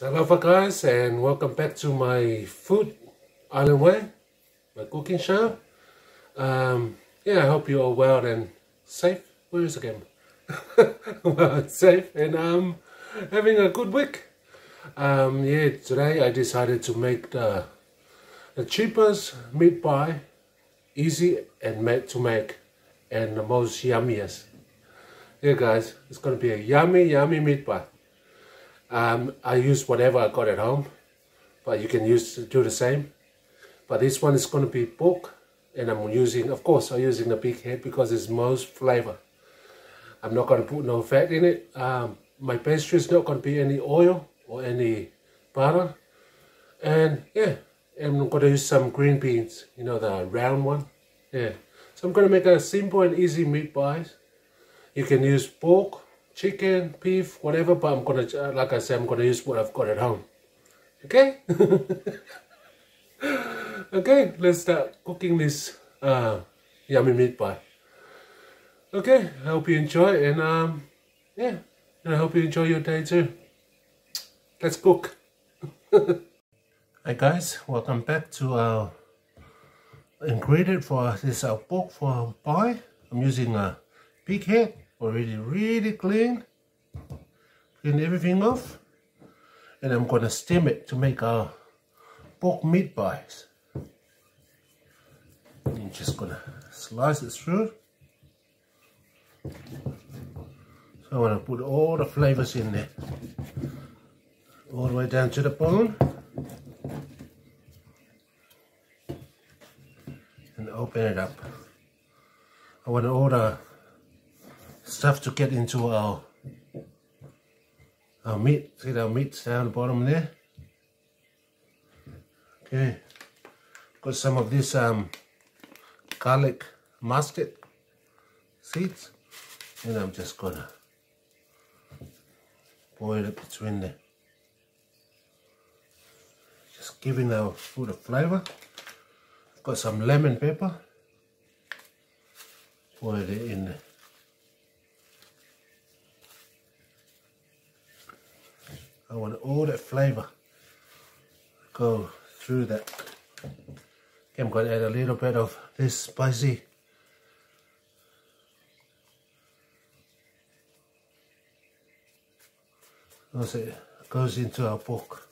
Aloha guys, and welcome back to my Food Island Way, my cooking show. Yeah, I hope you're all well and safe. Where is the camera? Well, safe and having a good week. Yeah, today I decided to make the cheapest meat pie, easy and made to make, and the most yummiest. Yeah guys, it's gonna be a yummy meat pie. I use whatever I got at home, but you can do the same. But this one is going to be pork, and I'm using, of course, I'm using the big head because it's most flavor. I'm not going to put no fat in it. My pastry is not going to be any oil or any butter. And yeah, I'm going to use some green beans, you know, the round one. Yeah, so I'm going to make a simple and easy meat pie. You can use pork, chicken, beef, whatever, but I'm gonna, like I said, I'm gonna use what I've got at home. Okay? Okay, let's start cooking this yummy meat pie. Okay, I hope you enjoy, and yeah, and I hope you enjoy your day too. Let's cook. Hi guys, welcome back to our ingredient for this pork for pie. I'm using a pig head. Already really clean everything off, and I'm gonna steam it to make our pork meat pies. I'm just gonna slice it through. So I wanna put all the flavors in there, all the way down to the bone, and open it up. I want all the stuff to get into our meat. See our meat's down the bottom there. Okay, got some of this garlic mustard seeds, and I'm just gonna boil it between there, just giving our food a flavor. I've got some lemon pepper, boil it in there. I want all that flavor go through that. Okay, I'm going to add a little bit of this spicy as it goes into our pork.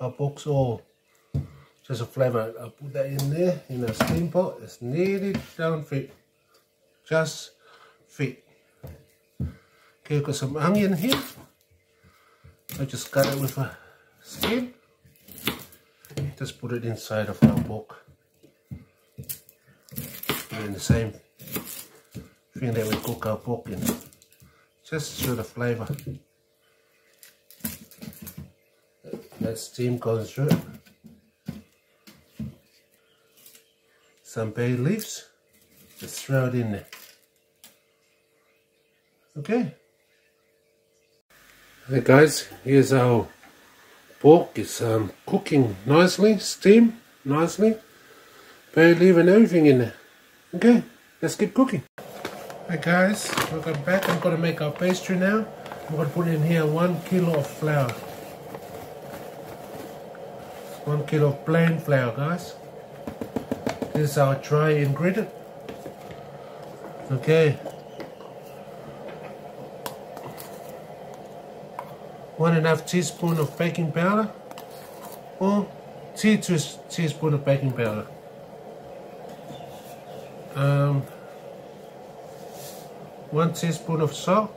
Our pork's all just a flavor. I'll put that in there in a steam pot. It's nearly down fit, just fit. Okay, I've got some onion here. I just cut it with a skin. Just put it inside of our pork. In the same thing that we cook our pork in. Just show the flavor. That steam goes through it. Some bay leaves. Just throw it in there. Okay. Hey guys, here's our pork. It's cooking nicely, steamed nicely, bay leaf and everything in there. Okay, let's keep cooking. Hey guys, welcome back. I'm gonna make our pastry now. I'm gonna put in here 1 kilo of flour. 1 kilo of plain flour, guys. This is our dry ingredient. Okay. 1.5 teaspoon of baking powder, or 2 teaspoons of baking powder. 1 teaspoon of salt.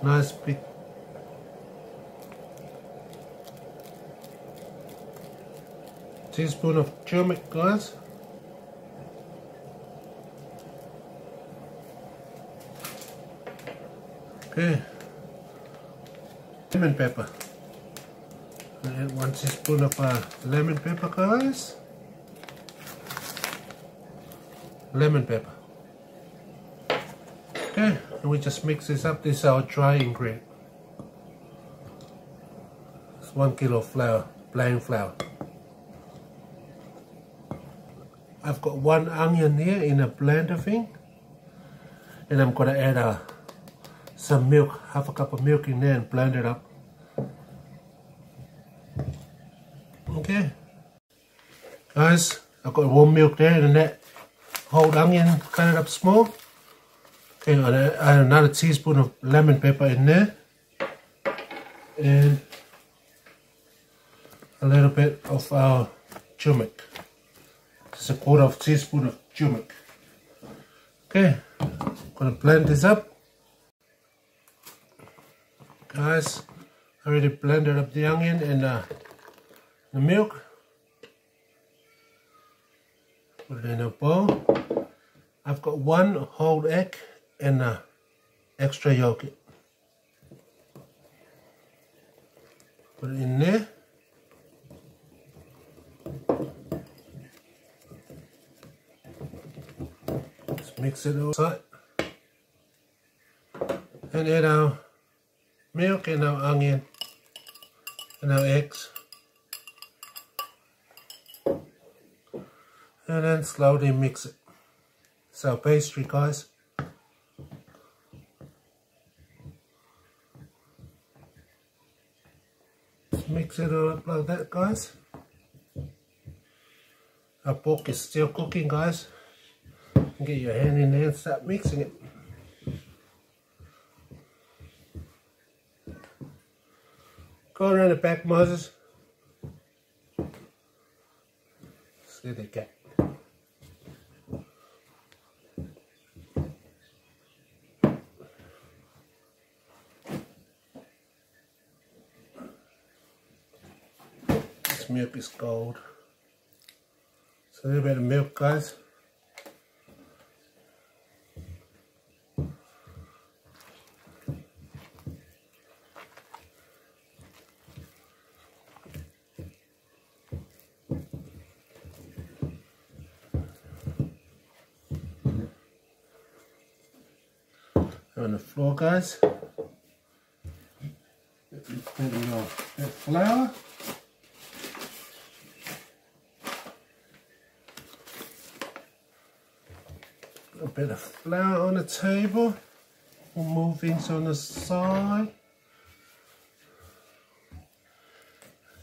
Nice big. Teaspoon of turmeric, guys. Okay, lemon pepper. I add 1 teaspoon of lemon pepper, guys. Lemon pepper. Okay, and we just mix this up. This is our dry ingredient. It's 1 kilo of flour, plain flour. I've got 1 onion here in a blender thing, and I'm gonna add some milk, half a cup of milk in there and blend it up. Okay, guys, I've got warm milk there and that whole onion, cut it up small. Okay, I'll add another teaspoon of lemon pepper in there, and a little bit of our turmeric, just a 1/4 teaspoon of turmeric. Okay, I'm gonna blend this up. Guys, I already blended up the onion and the milk. Put it in a bowl. I've got 1 whole egg and extra yogurt. Put it in there. Just mix it all right. And add our milk and our onion and our eggs. And then slowly mix it. It's our pastry, guys. Just mix it all up like that, guys. Our pork is still cooking, guys. Get your hand in there and start mixing it. Go around the back, Moses. See the cat. This milk is cold. So a little bit of milk, guys. On the floor, guys. Put in your flour. A bit of flour on the table. We'll move things on the side.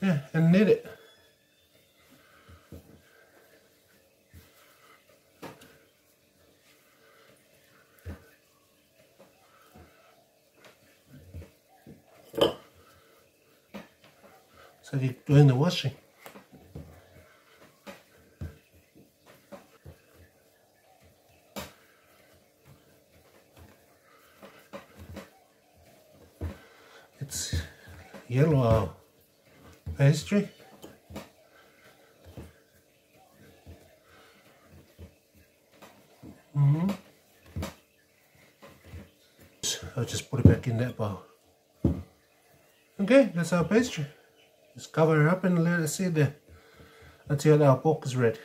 Yeah, and knit it. So you're doing the washing. It's yellow pastry. I'll just put it back in that bowl. Okay, that's our pastry. Just cover it up and let it sit there until our pork is ready.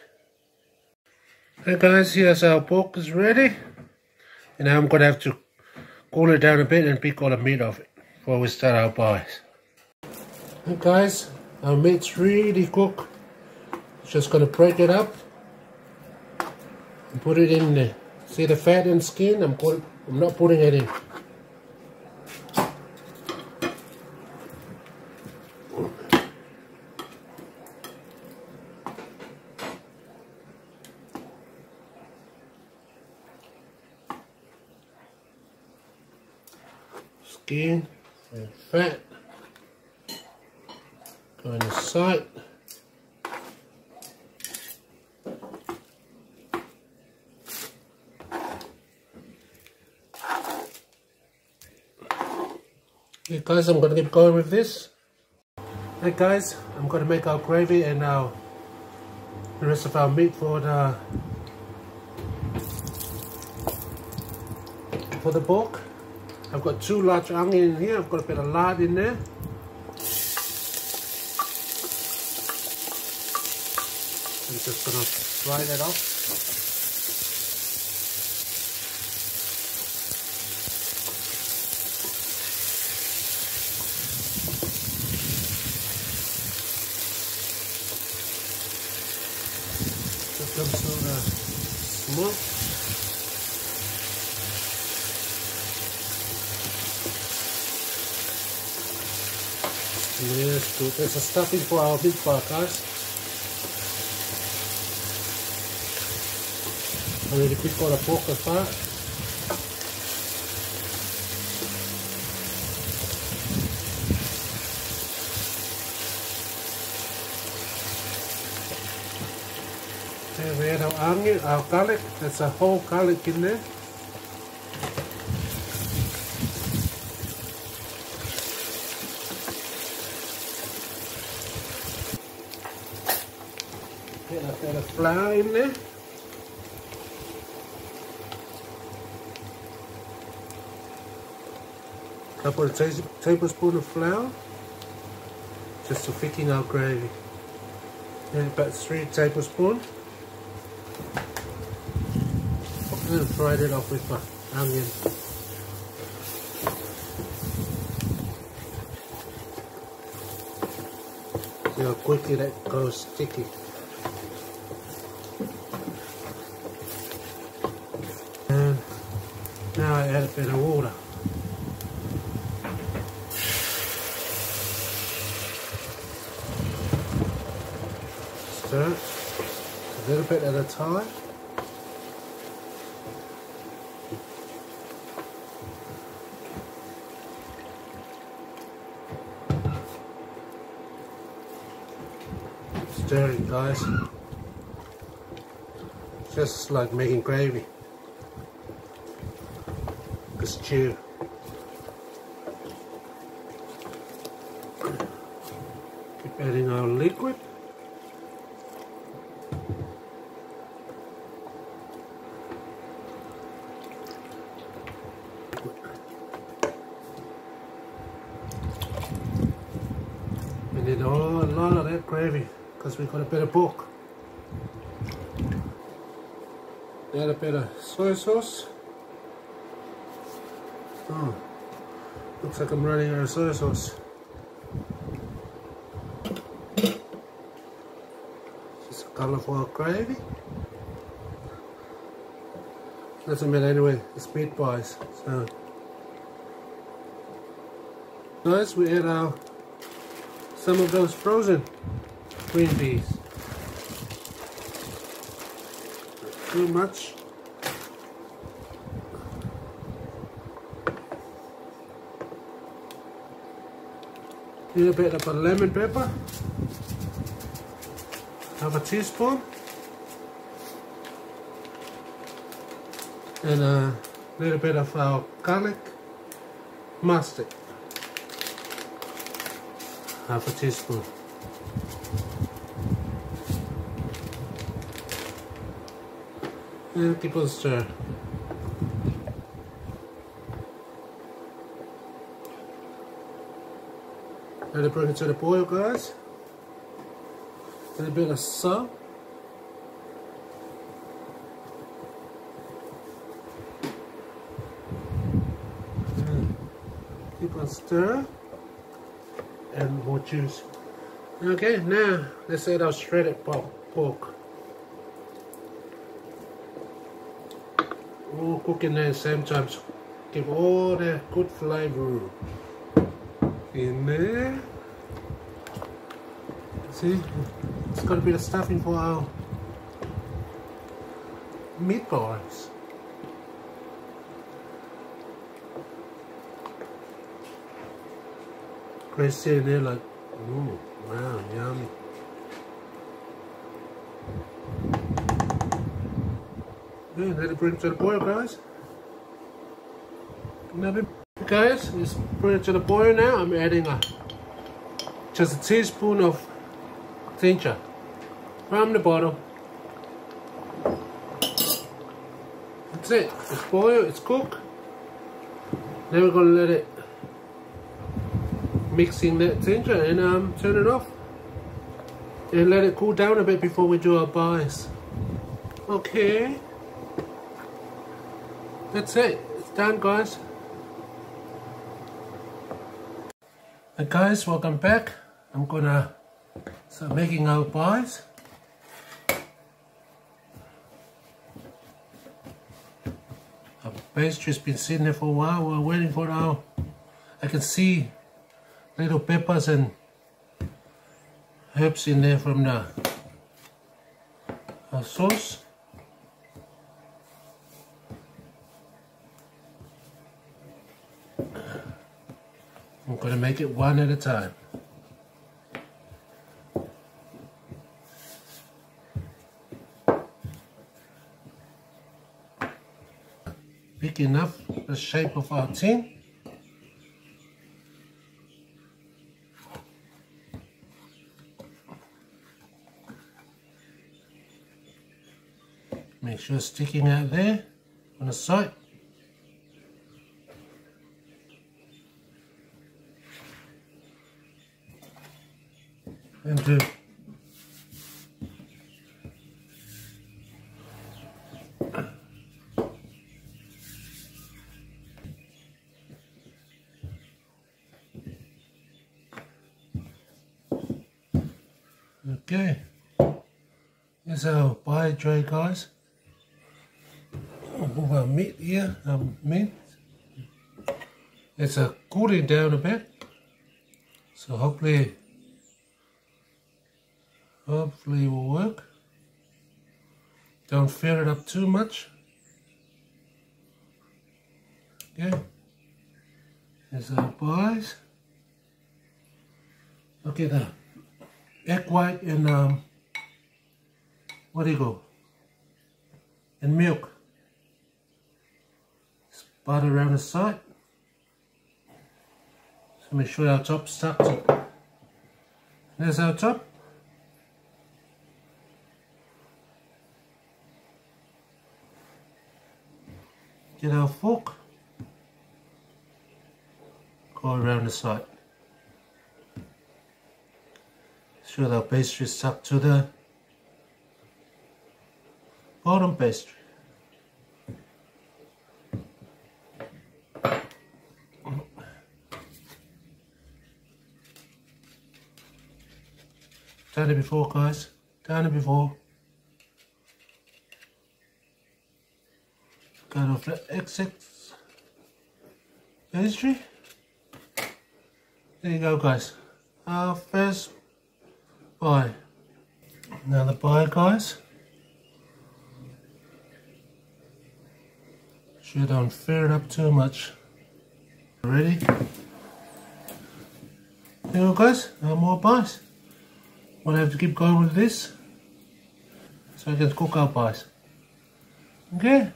Hey guys, here's our pork is ready. And now I'm going to have to cool it down a bit and pick all the meat off it before we start our pies. Hey guys, our meat's really cooked. Just going to break it up and put it in there. See the fat and skin? I'm not putting it in. Skin and fat go on the side. Okay guys, I'm going to keep going with this. Hey guys, I'm going to make our gravy and the rest of our meat for the pork. I've got 2 large onions in here. I've got a bit of lard in there. I'm just going to fry that off. Just a sort of smoke. Yes, good. There's a stuffing for our meatball, guys. I really quick on the pork as well. Okay, we add our onion, our garlic. There's a whole garlic in there. Get a bit of flour in there. Couple of tablespoons of flour, just to thicken our gravy. And about 3 tablespoons. I'm going to fry it off with my onion. See how quickly that goes sticky. And now I add a bit of water. Stir it a little bit at a time. Stirring, guys. Just like making gravy. A stew. Keep adding our liquid. We need a lot of that gravy because we've got a bit of pork. Add a bit of soy sauce. Oh, looks like I'm running out of soy sauce. Just a colourful gravy. Doesn't matter anyway, it's meat pies. So, guys, we add some of those frozen green peas. Too much. A little bit of a lemon pepper. Half a teaspoon. And a little bit of our garlic mustard. Half a teaspoon. And keep on stir. Let it bring it to the boil, guys. A little bit of salt. Keep on stir. And more juice. Okay, now let's add our shredded pork. All cooking there at the same time. Give all the good flavor in there. See, it's got to be the stuffing for our meatballs. Crazy in there, like, ooh, wow, yummy. Yeah, let it bring it to the boil, guys. Guys, let's bring it to the boil now. I'm adding just a teaspoon of ginger from the bottle. That's it. It's boiled, it's cooked. Then we're gonna let it mix in that ginger and turn it off. And let it cool down a bit before we do our pies. Okay. That's it. It's done, guys. Hey guys, welcome back. I'm gonna start making our pies. pastry's been sitting there for a while. We're waiting for it now. I can see little peppers and herbs in there from the sauce. I'm going to make it one at a time. Big enough, the shape of our tin. Make sure it's sticking out there on the side. And do okay, here's our pie tray, guys. Move our meat here, meat. It's cooling down a bit, so hopefully it will work. Don't fill it up too much. Okay, here's our pies. Okay, the egg white and what do you go? And milk. Butter around the side. So make sure our top's stuck to it. There's our top. Get our fork. Go around the side. Sure our pastry is stuck to the bottom pastry. Done it before, guys. Done it before. Cut off the excess pastry. There you go, guys. Our first pie. Now the pie, guys. Sure don't fill it up too much. Ready? There you go, guys. No more pies. We'll have to keep going with this so I can cook our pies. Okay.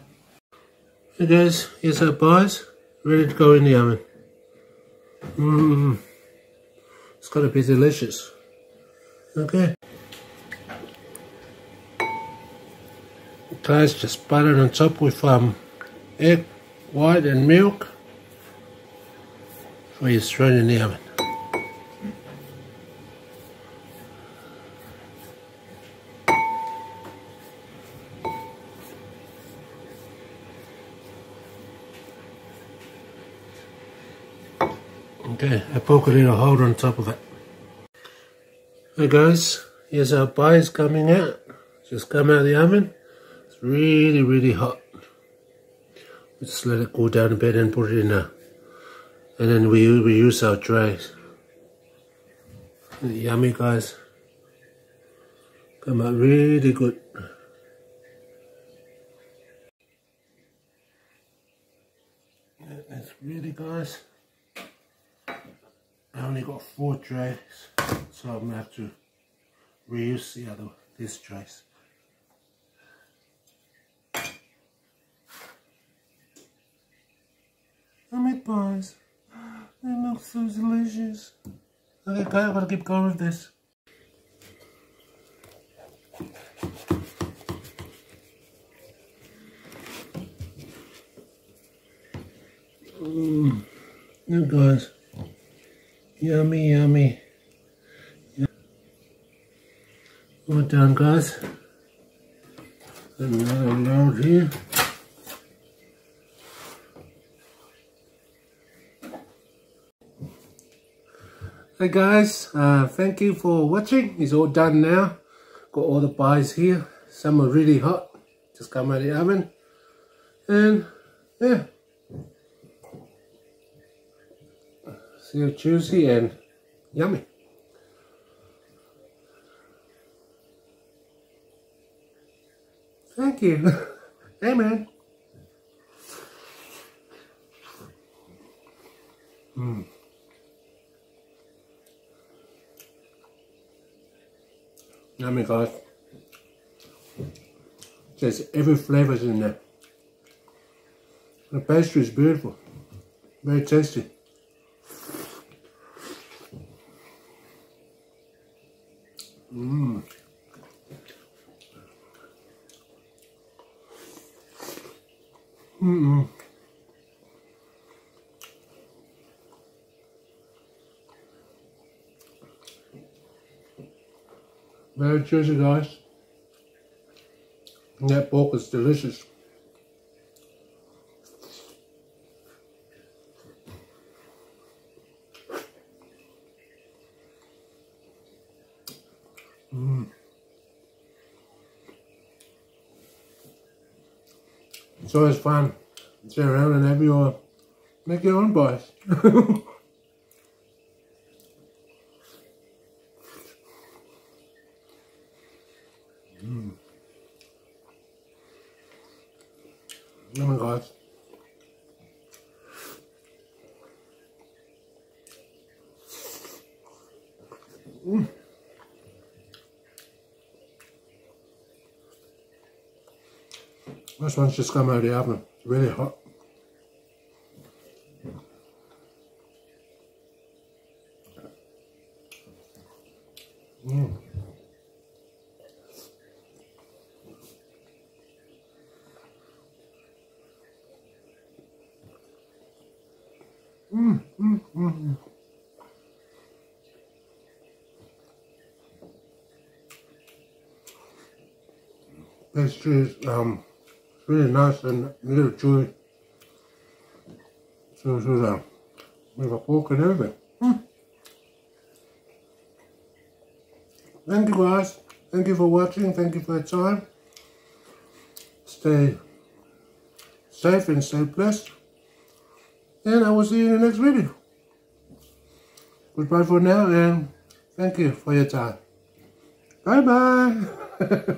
Hey guys, here's our pies ready to go in the oven. It's gonna be delicious. Okay. Guys, just butter on top with egg white and milk before you throw it in the oven. Okay, I poke a little hole on top of it. Hey guys, here's our pies coming out. Just come out of the oven. It's really, really hot. We just let it cool down a bit and put it in there. And then we use our trays. Yummy, guys. Come out really good. That's really, guys. I only got 4 trays, so I'm gonna have to reuse these trays. Yummy pies. They look so delicious. Okay, guys, I'm gonna keep going with this. You guys. Yummy, yummy. Well done, guys. Another load here. Hey guys, thank you for watching. It's all done now. Got all the pies here. Some are really hot. Just come out of the oven. And Yeah. Still juicy and yummy. Thank you. Amen. Yummy, guys. There's every flavors in there. The pastry is beautiful. Very tasty. Very juicy, guys. And that pork is delicious. It's always fun to sit around and have make your own pies. Oh my God. This one's just come out of the oven. It's really hot. Pastry is really nice and a little chewy. So with a pork and everything. Thank you, guys. Thank you for watching. Thank you for your time. Stay safe and stay blessed. And I will see you in the next video. Goodbye for now and thank you for your time. Bye bye.